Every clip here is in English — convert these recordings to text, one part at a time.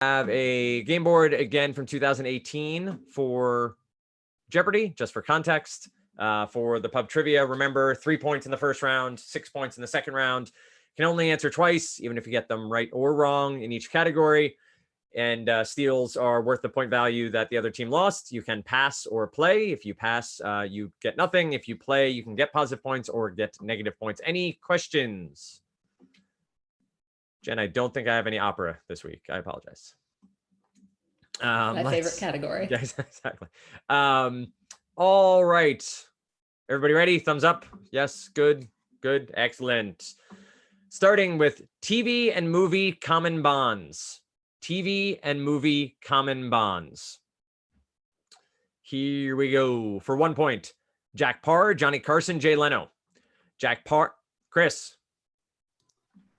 Have a game board again from 2018 for Jeopardy, just for context. For the pub trivia, remember 3 points in the first round, 6 points in the second round. Can only answer twice, even if you get them right or wrong in each category. And steals are worth the point value that the other team lost. You can pass or play. If you pass, you get nothing. If you play, you can get positive points or get negative points. Any questions? Jen, I don't think I have any opera this week. I apologize. My favorite category. Yes, exactly. All right. Everybody ready? Thumbs up. Yes, good, good, excellent. Starting with TV and movie common bonds. TV and movie common bonds. Here we go. For 1 point, Jack Parr, Johnny Carson, Jay Leno. Jack Parr, Chris.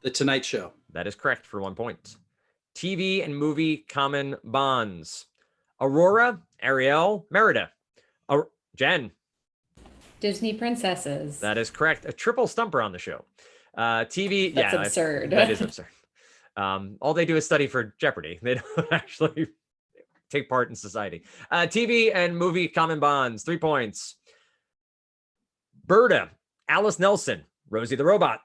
The Tonight Show. That is correct for 1 point. TV and movie common bonds. Aurora, Ariel, Merida. Jen. Disney princesses. That is correct. A triple stumper on the show. TV. That's absurd. That is absurd. All they do is study for Jeopardy. They don't actually take part in society. TV and movie common bonds. 3 points. Berta, Alice Nelson, Rosie the Robot.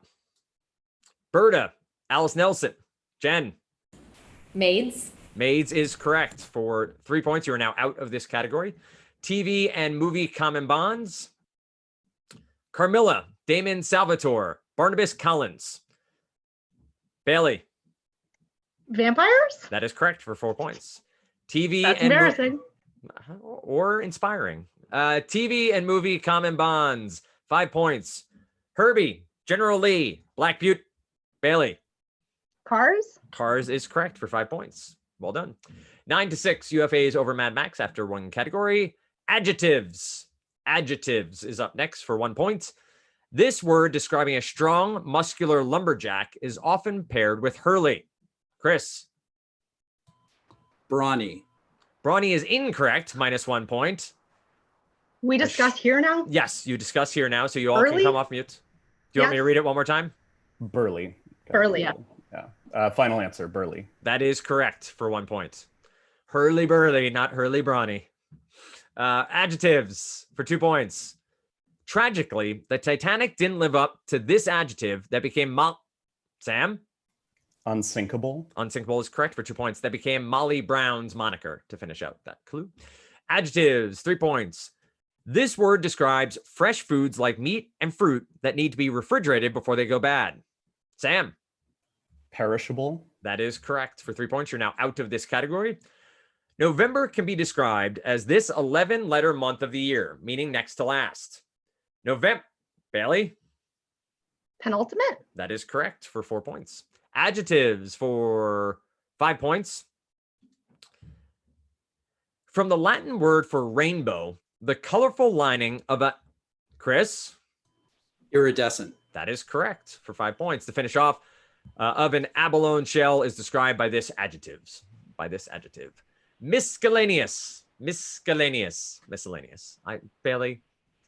Berta, Alice Nelson. Jen. Maids. Maids is correct for 3 points. You are now out of this category. TV and movie common bonds. Carmilla, Damon Salvatore, Barnabas Collins. Bailey. Vampires? That is correct for 4 points. TV That's and embarrassing. or inspiring. TV and movie common bonds. 5 points. Herbie, General Lee, Black Butte. Bailey. Cars? Cars is correct for 5 points. Well done. 9-6 UFAs over Mad Max after one category. Adjectives. Adjectives is up next for 1 point. This word describing a strong, muscular lumberjack is often paired with Hurley. Chris. Brawny. Brawny is incorrect, -1 point. We discuss here now? Yes, you discuss here now, so you all Burly? can come off mute. Do you want me to read it one more time? Burly. Burly, yeah. Yeah. Final answer, Burly. That is correct for 1 point. Hurly Burly, not Hurly Brawny. Adjectives for 2 points. Tragically, the Titanic didn't live up to this adjective that became Sam? Unsinkable. Unsinkable is correct for 2 points. That became Molly Brown's moniker to finish out that clue. Adjectives, 3 points. This word describes fresh foods like meat and fruit that need to be refrigerated before they go bad. Sam? Perishable. That is correct for 3 points. You're now out of this category. November can be described as this 11-letter month of the year, meaning next to last. November. Bailey? Penultimate? That is correct for 4 points. Adjectives for 5 points. From the Latin word for rainbow, the colorful lining of a... Chris? Iridescent. That is correct for 5 points. To finish off, of an abalone shell is described by this adjective. Miscellaneous. Miscellaneous. Bailey,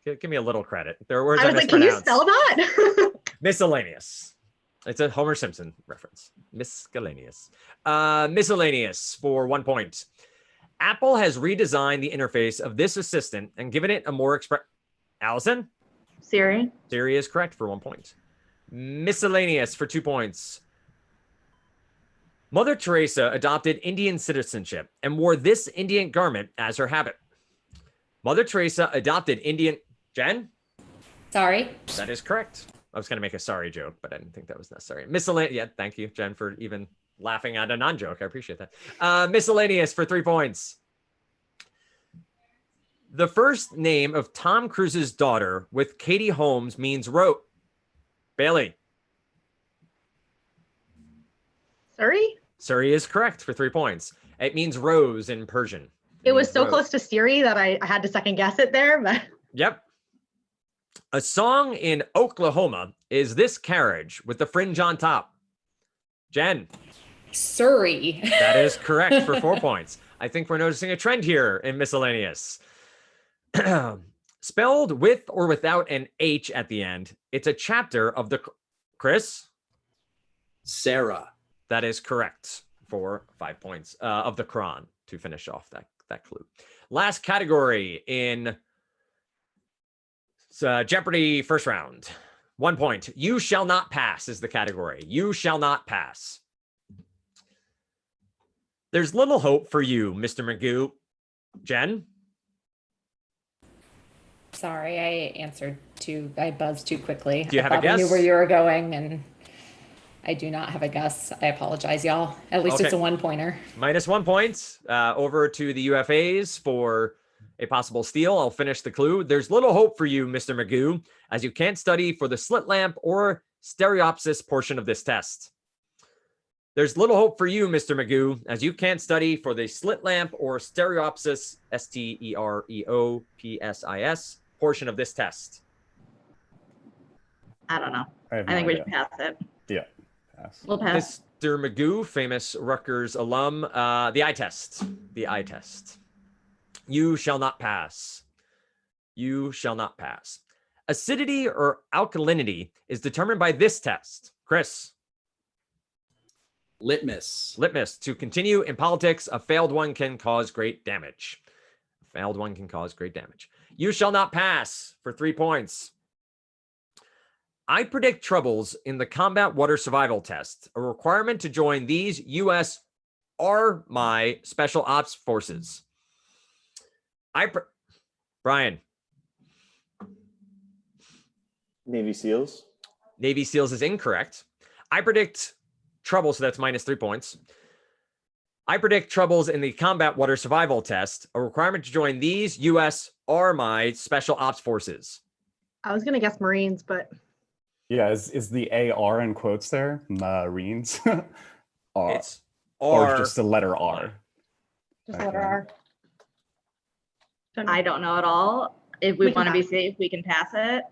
give me a little credit. There are words I was like, can you spell that? Miscellaneous. It's a Homer Simpson reference. Miscellaneous. Miscellaneous for 1 point. Apple has redesigned the interface of this assistant and given it a more Allison? Siri. Siri is correct for 1 point. Miscellaneous for 2 points. Mother Teresa adopted Indian citizenship and wore this Indian garment as her habit. Mother Teresa adopted Indian... Jen? Sorry. That is correct. I was going to make a sorry joke, but I didn't think that was necessary. Miscellaneous. Yeah, thank you, Jen, for even laughing at a non-joke. I appreciate that. Miscellaneous for 3 points. The first name of Tom Cruise's daughter with Katie Holmes means rope. Bailey. Surrey? Surrey is correct for 3 points. It means rose in Persian. It was so close to Siri that I had to second guess it there, but... Yep. A song in Oklahoma is This Carriage with the Fringe on Top. Jen. Surrey. That is correct for 4 points. I think we're noticing a trend here in miscellaneous. Spelled with or without an H at the end, it's a chapter of the... Chris? Sarah. That is correct for 5 points of the Quran to finish off that clue. Last category in Jeopardy first round. 1 point. You shall not pass is the category. You shall not pass. There's little hope for you, Mr. Magoo. Jen? Sorry, I buzzed too quickly. Do you have a I thought I knew guess? where you were going, and I do not have a guess. I apologize, y'all. At least it's Okay. a 1-pointer. Minus 1 point. Over to the UFAs for a possible steal. I'll finish the clue. There's little hope for you, Mr. Magoo, as you can't study for the slit lamp or stereopsis portion of this test. There's little hope for you, Mr. Magoo, as you can't study for the slit lamp or stereopsis, stereopsis, portion of this test. I don't know. I have I no think we idea. should pass it. Yeah, pass. We'll pass. Mr. Magoo, famous Rutgers alum, the eye test. The eye test. You shall not pass. You shall not pass. Acidity or alkalinity is determined by this test. Chris. Litmus. Litmus. To continue in politics, a failed one can cause great damage. A failed one can cause great damage. You shall not pass for 3 points. I predict troubles in the combat water survival test. A requirement to join these U.S. Army Special Ops Forces. Brian. Navy SEALs. Navy SEALs is incorrect. I predict trouble, so that's minus 3 points. I predict troubles in the combat water survival test. A requirement to join these U.S. Army Special Ops Forces. I was gonna guess Marines, but Yeah, is the AR in quotes there? Marines? or, It's or R. just a letter R? just Okay. letter R. I don't know at all. If we We can want to be pass. safe, we can pass it.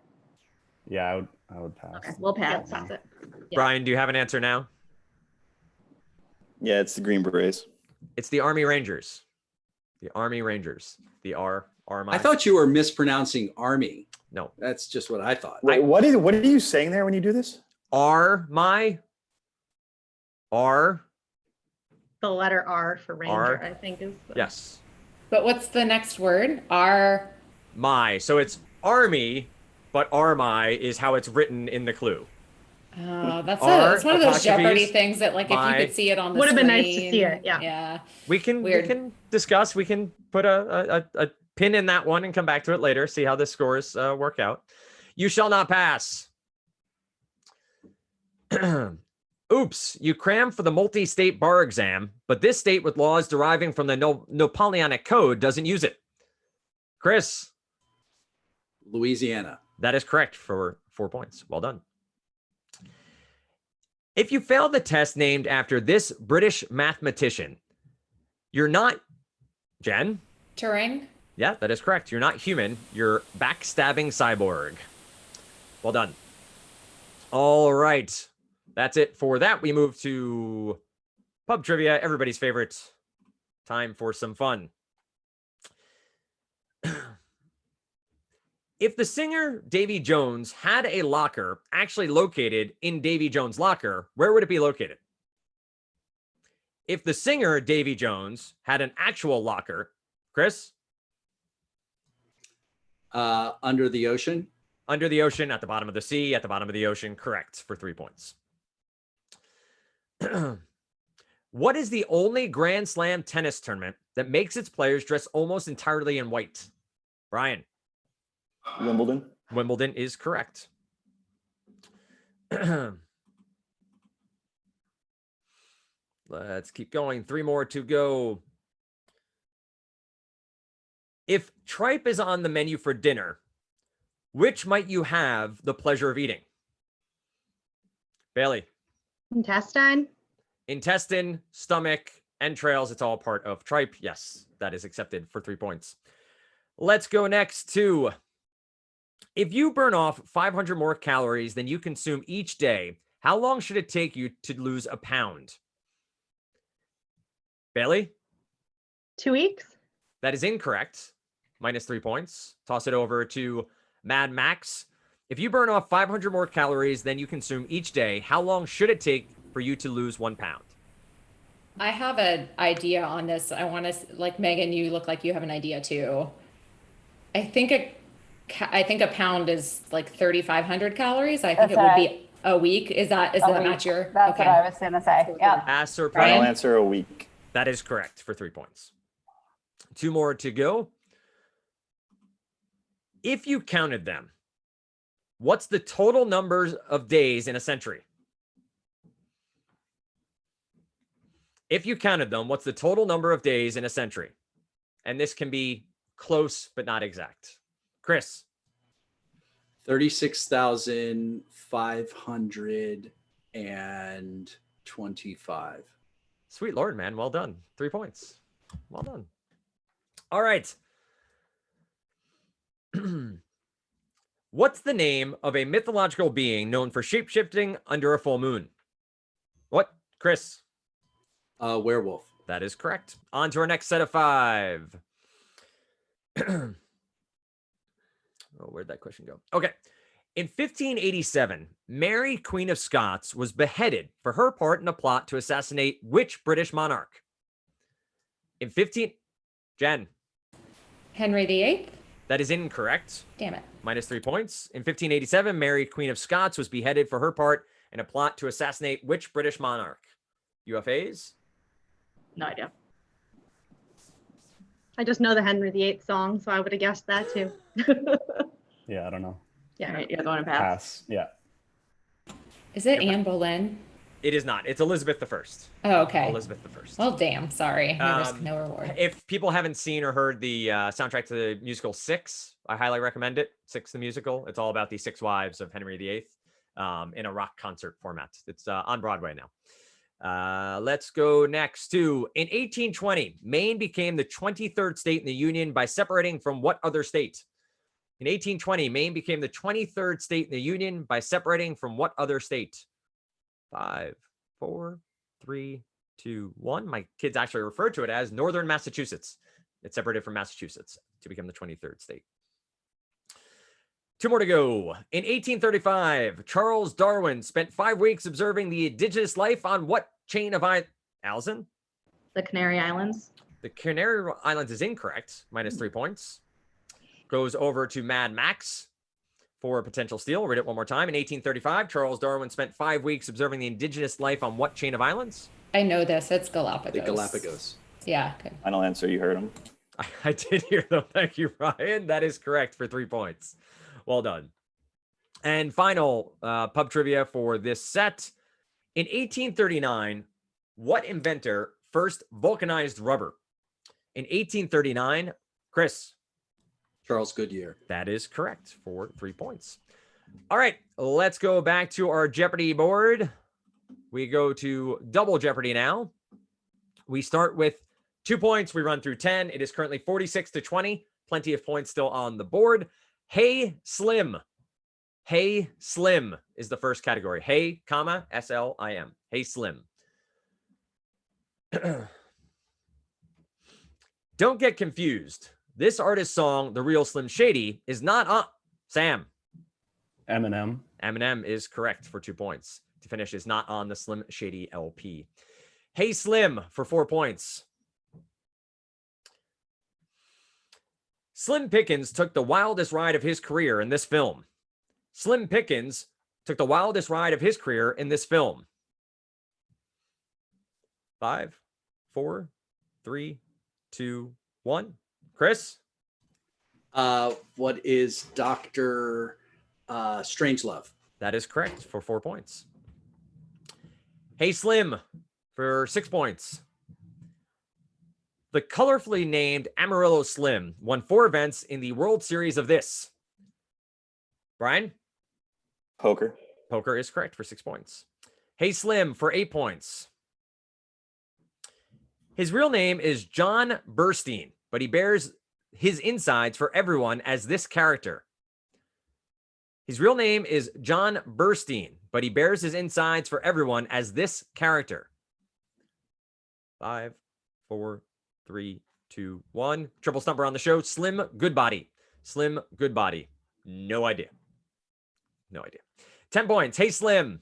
Yeah, I would pass. Okay, we'll Yeah, pass. pass it. Brian, do you have an answer now? Yeah, it's the Green Berets. It's the Army Rangers. The Army Rangers. The Army. I thought you were mispronouncing army. No. That's just what I thought. Wait, what are you saying there when you do this? Army. R. The letter R for Ranger, R. I think is. Yes. But what's the next word? R. My. So it's Army, but Army is how it's written in the clue. Oh, that's R, it's one of those apostrophes, Jeopardy things that, like, if my. you could see it on the Would've been nice to screen, see it, yeah. Yeah. We can Weird. discuss. We can put a pin in that one and come back to it later. See how the scores work out. You shall not pass. Oops, you crammed for the multi-state bar exam, but this state with laws deriving from the Napoleonic Code doesn't use it. Chris, Louisiana. that is correct for 4 points. Well done. If you fail the test named after this British mathematician, you're not, Jen? Turing. Yeah, that is correct. You're not human. You're backstabbing cyborg. Well done. All right. That's it for that. We move to pub trivia, everybody's favorite. Time for some fun. If the singer Davy Jones had a locker actually located in Davy Jones' locker, where would it be located? If the singer Davy Jones had an actual locker, Chris? Under the ocean. Under the ocean, at the bottom of the sea, at the bottom of the ocean. Correct for 3 points. What is the only Grand Slam tennis tournament that makes its players dress almost entirely in white? Brian. Wimbledon. Wimbledon is correct. Let's keep going. 3 more to go. If tripe is on the menu for dinner, which might you have the pleasure of eating? Bailey. Intestine. Intestine, stomach, entrails, it's all part of tripe. Yes, that is accepted for 3 points. Let's go next to, if you burn off 500 more calories than you consume each day, how long should it take you to lose a pound? Bailey? 2 weeks. That is incorrect. Minus 3 points. Toss it over to Mad Max. If you burn off 500 more calories than you consume each day, how long should it take for you to lose 1 pound? I have an idea on this. I want to, like Megan, you look like you have an idea too. I think I think a pound is like 3,500 calories. I think That's it would right. be a week. Is that A that week. match your? That's what okay. I was gonna say. Yeah. Pass or Brian? Final play? answer, a week. That is correct for 3 points. 2 more to go. If you counted them, what's the total numbers of days in a century? If you counted them, what's the total number of days in a century? And this can be close, but not exact. Chris, 36,525. sweet Lord, man. Well done. 3 points. Well done. All right. What's the name of a mythological being known for shapeshifting under a full moon? What? Chris? Werewolf. That is correct. On to our next set of 5. Oh, where'd that question go? Okay. In 1587, Mary, Queen of Scots, was beheaded for her part in a plot to assassinate which British monarch? In 15... Jen, Henry VIII. that is incorrect. Damn it. Minus 3 points. In 1587, Mary, Queen of Scots, was beheaded for her part in a plot to assassinate which British monarch? UFAs? No idea. I just know the Henry VIII song, so I would have guessed that too. Yeah, I don't know. All right, you're going to pass. Pass. Yeah. Is it Anne Boleyn? It is not. It's Elizabeth I. Oh, okay. Elizabeth I. Well, damn. Sorry. No risk, Um, no reward. If people haven't seen or heard the soundtrack to the musical Six, I highly recommend it. Six, the musical. It's all about the 6 wives of Henry VIII in a rock concert format. It's on Broadway now. Let's go next to, in 1820, Maine became the 23rd state in the Union by separating from what other state? In 1820, Maine became the 23rd state in the Union by separating from what other state? 5, 4, 3, 2, 1. My kids actually refer to it as Northern Massachusetts. It separated from Massachusetts to become the 23rd state. 2 more to go. In 1835, Charles Darwin spent 5 weeks observing the indigenous life on what chain of islands? Allison? The Canary Islands. The Canary Islands is incorrect. Minus 3 points. Goes over to Mad Max for a potential steal. Read it one more time. In 1835, Charles Darwin spent 5 weeks observing the indigenous life on what chain of islands? I know this. It's Galapagos. The Galapagos. Yeah. Good. Final answer, you heard him. I did hear them. Thank you, Ryan. That is correct for 3 points. Well done. And final pub trivia for this set. In 1839, what inventor first vulcanized rubber? In 1839, Chris. Charles Goodyear. That is correct for 3 points. All right, let's go back to our Jeopardy board. We go to double Jeopardy now. We start with 2 points. We run through 10. It is currently 46-20. Plenty of points still on the board. Hey Slim. Hey Slim is the first category. Hey, comma, S-L-I-M. Hey Slim. Don't get confused. This artist's song, The Real Slim Shady, is not on. Sam. Eminem. Eminem is correct for 2 points. To finish, is not on the Slim Shady LP. Hey Slim for 4 points. Slim Pickens took the wildest ride of his career in this film. Slim Pickens took the wildest ride of his career in this film. 5, 4, 3, 2, 1. Chris? What is Dr. Strangelove? That is correct for 4 points. Hey Slim for 6 points. The colorfully named Amarillo Slim won 4 events in the World Series of this. Brian? Poker. Poker is correct for 6 points. Hey Slim for 8 points. His real name is John Burstein, but he bears his insides for everyone as this character. His real name is John Burstein, but he bears his insides for everyone as this character. 5, 4, 3, 2, 1. Triple stumper on the show. Slim Goodbody. Slim Goodbody. No idea. No idea. 10 points. Hey Slim.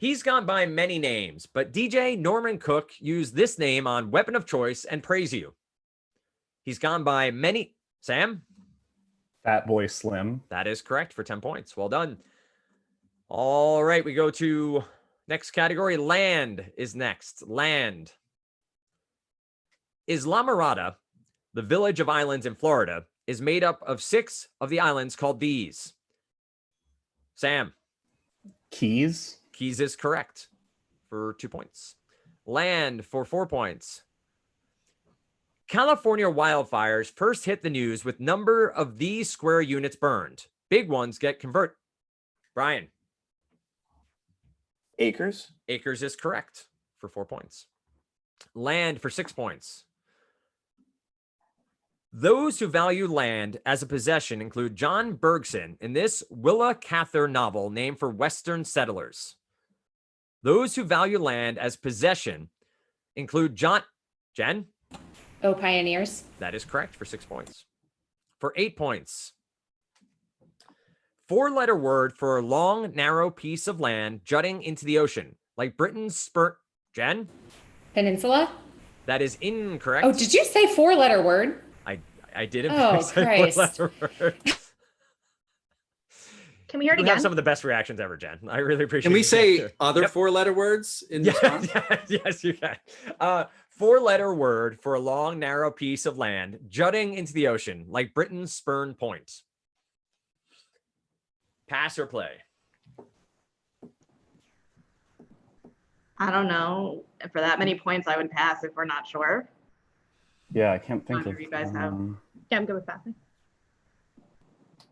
He's gone by many names, but DJ Norman Cook used this name on Weapon of Choice and Praise You. He's gone by many. Sam? Fat Boy Slim. That is correct for 10 points. Well done. All right, we go to next category. Land is next. Land. Islamorada, the village of islands in Florida, is made up of 6 of the islands called these. Sam? Keys. Keys is correct for 2 points. Land for 4 points. California wildfires first hit the news with number of these square units burned. Big ones get converted. Brian? Acres. Acres is correct for 4 points. Land for 6 points. Those who value land as a possession include John Bergson in this Willa Cather novel named for Western settlers. Those who value land as possession include Jen? Oh, pioneers. That is correct for 6 points. For 8 points. 4-letter word for a long, narrow piece of land jutting into the ocean, like Britain's Jen? Peninsula. That is incorrect. Oh, did you say 4-letter word? I did in Oh, fact say Christ. 4-letter word. Can we hear it You again? have some of the best reactions ever, Jen. I really appreciate it. Can we say Yep. other 4-letter words in Yeah, response? yes, you can. 4-letter word for a long, narrow piece of land jutting into the ocean, like Britain's Spurn Point. Pass or play? I don't know. For that many points, I would pass if we're not sure. Yeah, I can't think Whatever of. you guys have. Yeah, I'm good with passing.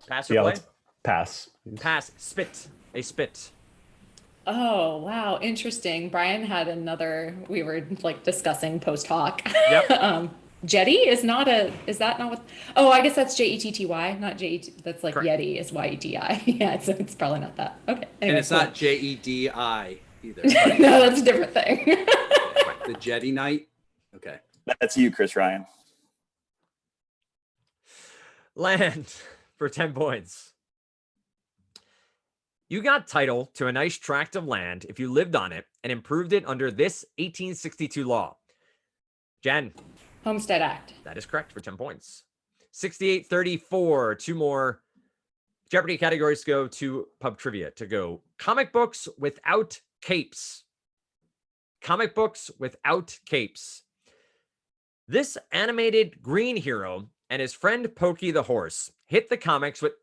Pass or Yeah, play? let's pass. Please. Pass. Spit. A spit. Oh, wow. Interesting. Brian had another, we were like discussing post hoc. Yep. Jetty is that not what? Oh, I guess that's Jetty, not Jet. That's like Correct. Yeti is Yeti. Yeah, it's probably not that. Okay. And Anyway, it's not JEDI either. No, that's a different thing. The Jetty Night. Okay. That's you, Chris Ryan. Land for 10 points. You got title to a nice tract of land if you lived on it and improved it under this 1862 law. Jen? Homestead Act. That is correct for 10 points. 68-34. 2 more Jeopardy categories to go to pub trivia to go. Comic books without capes. Comic books without capes. This animated green hero and his friend Pokey the horse hit the comics with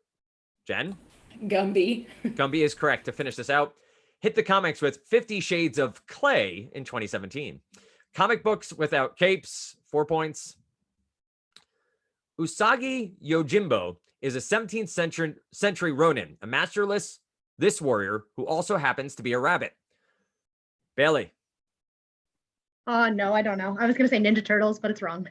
Jen? Gumby. Gumby is correct to finish this out. Hit the comics with 50 Shades of Clay in 2017. Comic books without capes, 4 points. Usagi Yojimbo is a 17th century Ronin, a masterless this warrior who also happens to be a rabbit. Bailey, No, I don't know. I was going to say Ninja Turtles, but it's wrong. do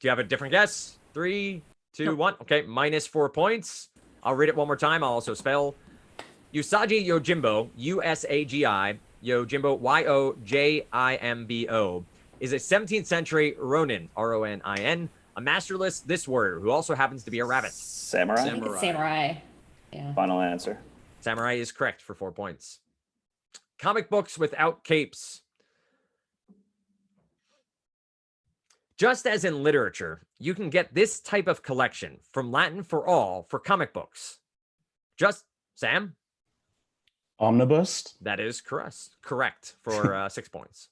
you have a different guess? 3, 2, 1. Okay, minus 4 points. I'll read it one more time. I'll also spell Usagi Yojimbo, Usagi, Yojimbo, Yojimbo, is a 17th century Ronin, Ronin, a masterless this warrior who also happens to be a rabbit. Samurai. I think it's Samurai. Yeah. Final answer. Samurai is correct for 4 points. Comic books without capes. Just as in literature, you can get this type of collection from Latin for all for comic books. Sam? Omnibus. That is correct for 6 points.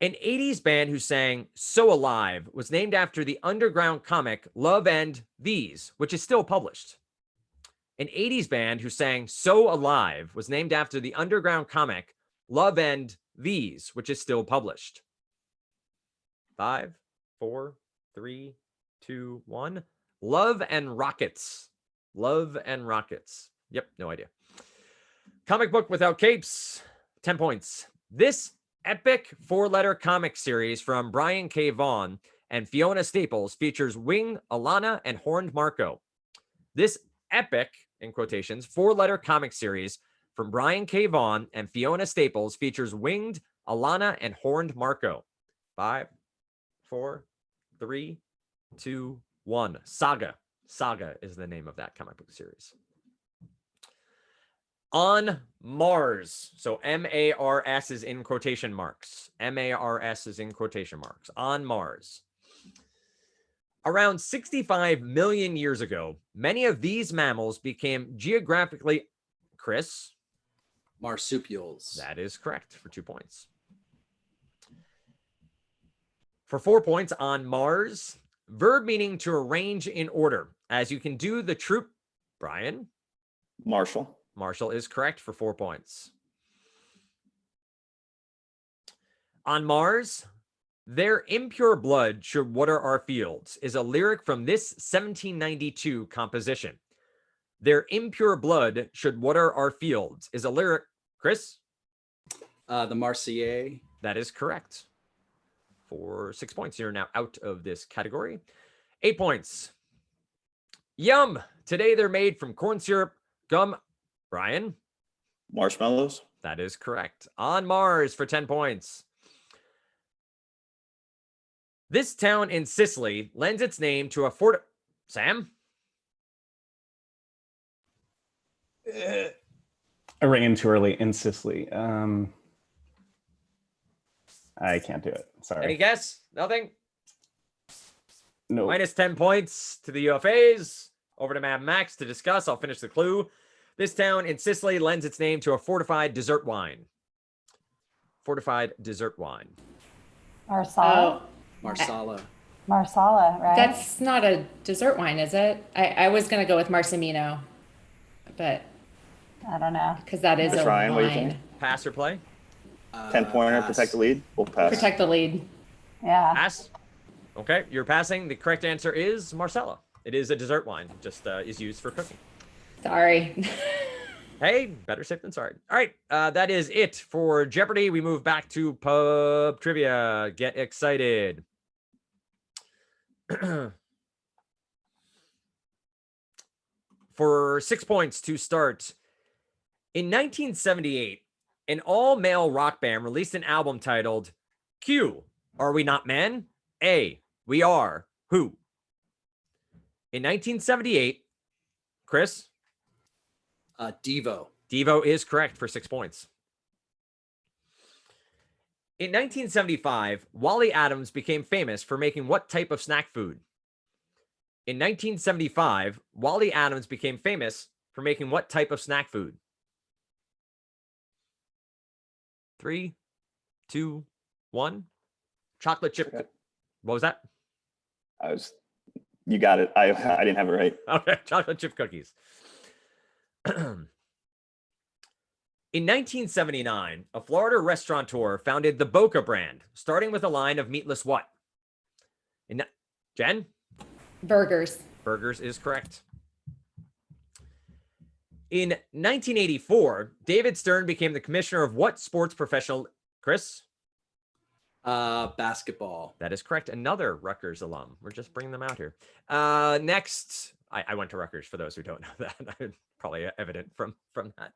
An 80s band who sang So Alive was named after the underground comic Love and These, which is still published. An 80s band who sang So Alive was named after the underground comic Love and These, which is still published. 5, 4, 3, 2, 1. Love and Rockets. Love and Rockets. Yep, no idea. Comic book without capes, 10 points. This epic 4-letter comic series from Brian K. Vaughan and Fiona Staples features Winged Alana and Horned Marco. This epic, in quotations, 4-letter comic series from Brian K. Vaughan and Fiona Staples features Winged Alana and Horned Marco. 5, 4, 3, 2, 1. Saga. Saga is the name of that comic book series. On Mars. So M-A-R-S is in quotation marks. M-A-R-S is in quotation marks. On Mars. Around 65 million years ago, many of these mammals became geographically, Chris? Marsupials. That is correct for 2 points. For 4 points, on Mars, verb meaning to arrange in order. As you can do the troop, Brian? Marshall. Marshall is correct for 4 points. On Mars, their impure blood should water our fields is a lyric from this 1792 composition. Their impure blood should water our fields is a lyric. Chris? The Marseillaise. That is correct. For 6 points, you're now out of this category. 8 points. Yum. Today they're made from corn syrup, gum. Brian? Marshmallows. That is correct. On Mars for 10 points. This town in Sicily lends its name to a fort. Sam? I rang in too early in Sicily. I can't do it. Sorry. Any guess? Nothing? No. Minus 10 points to the UFAs. Over to Mad Max to discuss. I'll finish the clue. This town in Sicily lends its name to a fortified dessert wine. Fortified dessert wine. Marsala. Marsala. Marsala, right? That's not a dessert wine, is it? I was going to go with Marsemino, but I don't know. because that is That's a Ryan, what do you wine. think? Pass or play? 10-pointer, Pass. protect the lead. We'll pass. Protect the lead. Yeah. Pass. Okay, you're passing. The correct answer is Marsala. It is a dessert wine, just is used for cooking. Sorry. Hey, better safe than sorry. All right, that is it for Jeopardy. We move back to pub trivia. Get excited. For 6 points to start. In 1978, an all-male rock band released an album titled Q, Are We Not Men? A, We Are. Who? In 1978, Chris? Devo. Devo is correct for 6 points. In 1975, Wally Adams became famous for making what type of snack food? In 1975, Wally Adams became famous for making what type of snack food? 3, 2, 1. Chocolate chip. Okay. What was that? You got it. I didn't have it right. Okay, chocolate chip cookies. In 1979, a Florida restaurateur founded the Boca brand, starting with a line of meatless what? Jen? Burgers. Burgers is correct. In 1984, David Stern became the commissioner of what sports professional? Chris? Basketball. That is correct. Another Rutgers alum. We're just bringing them out here. Next, I went to Rutgers for those who don't know that. Probably evident from that.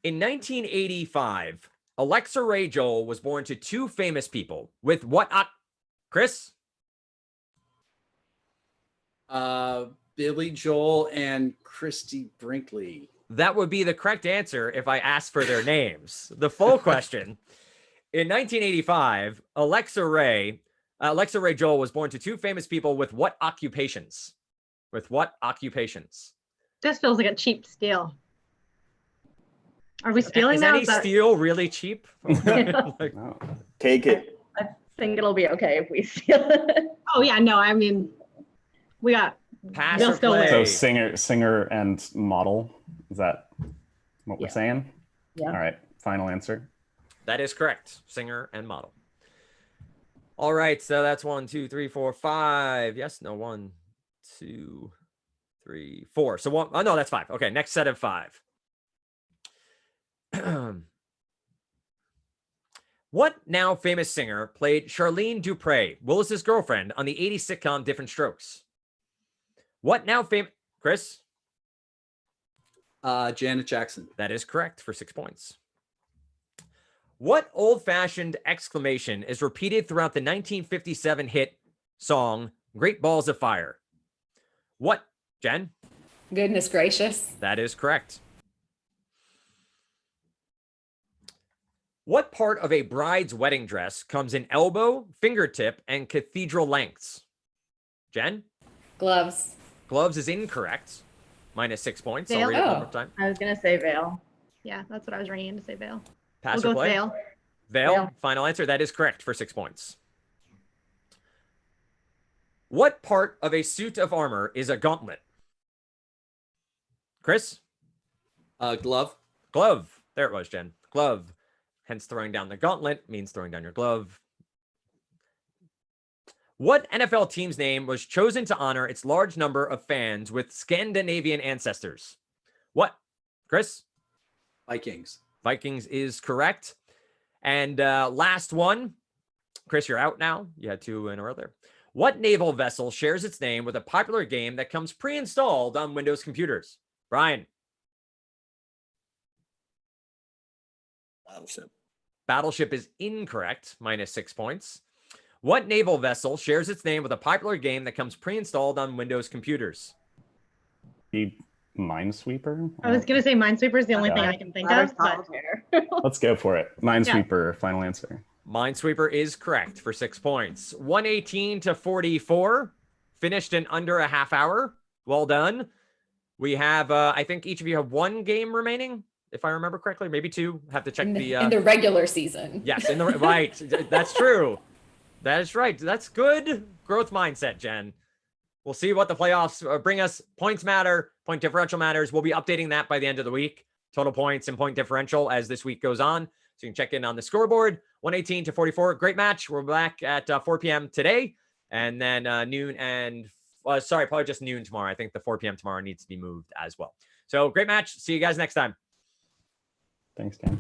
In 1985, Alexa Ray Joel was born to two famous people with what? Chris? Billy Joel and Christy Brinkley. That would be the correct answer if I asked for their names. The full question. In 1985, Alexa Ray Joel was born to two famous people with what occupations? With what occupations? This feels like a cheap steal. Are we stealing Is now? any steel really cheap? Like, No. Take it. I think it'll be okay if we steal it. Oh yeah, no, I mean, we got pass They'll or still play? win. So singer and model. Is that what we're Yeah. saying? Yeah. All right. Final answer. That is correct. Singer and model. All right. So that's 1, 2, 3, 4, 5. Yes. No. 1, 2, 3, 4. So one. Oh no, that's 5. Okay. Next set of 5. What now famous singer played Charlene Dupre, Willis's girlfriend, on the 80s sitcom Different Strokes? What now famous? Chris? Janet Jackson. That is correct for 6 points. What old-fashioned exclamation is repeated throughout the 1957 hit song Great Balls of Fire? What, Jen? Goodness gracious. That is correct. What part of a bride's wedding dress comes in elbow, fingertip, and cathedral lengths? Jen? Gloves. Gloves is incorrect. -6 points. I'll Veil? read it one Oh. more time. I was gonna say veil. Yeah, that's what I was ringing to say veil. Pass We'll or go with play? veil. Veil, Veil. final answer. That is correct for 6 points. What part of a suit of armor is a gauntlet? Chris? Glove. Glove. There it was, Jen. Glove. Hence throwing down the gauntlet means throwing down your glove. What NFL team's name was chosen to honor its large number of fans with Scandinavian ancestors? What? Chris? Vikings. Vikings is correct. And last one. Chris, you're out now. You had 2 in a row there. What naval vessel shares its name with a popular game that comes pre-installed on Windows computers? Brian? Battleship. Battleship is incorrect. -6 points. What naval vessel shares its name with a popular game that comes pre-installed on Windows computers? The Minesweeper. I was gonna say Minesweeper is the only Yeah. thing I can think Ladder of, but solitaire. Let's go for it. Minesweeper. Final answer. Minesweeper is correct for 6 points. 118 to 44. Finished in under a half hour. Well done. We have, I think each of you have 1 game remaining, if I remember correctly. Maybe 2. Have to check In the. the regular season. Yes, in the right. That's true. That is right. That's good growth mindset, Jen. We'll see what the playoffs bring us. Points matter. Point differential matters. We'll be updating that by the end of the week. Total points and point differential as this week goes on. So you can check in on the scoreboard. 118 to 44. Great match. We're back at 4 p.m. today. And then noon and, probably just noon tomorrow. I think the 4 p.m. tomorrow needs to be moved as well. So great match. See you guys next time. Thanks, Dan.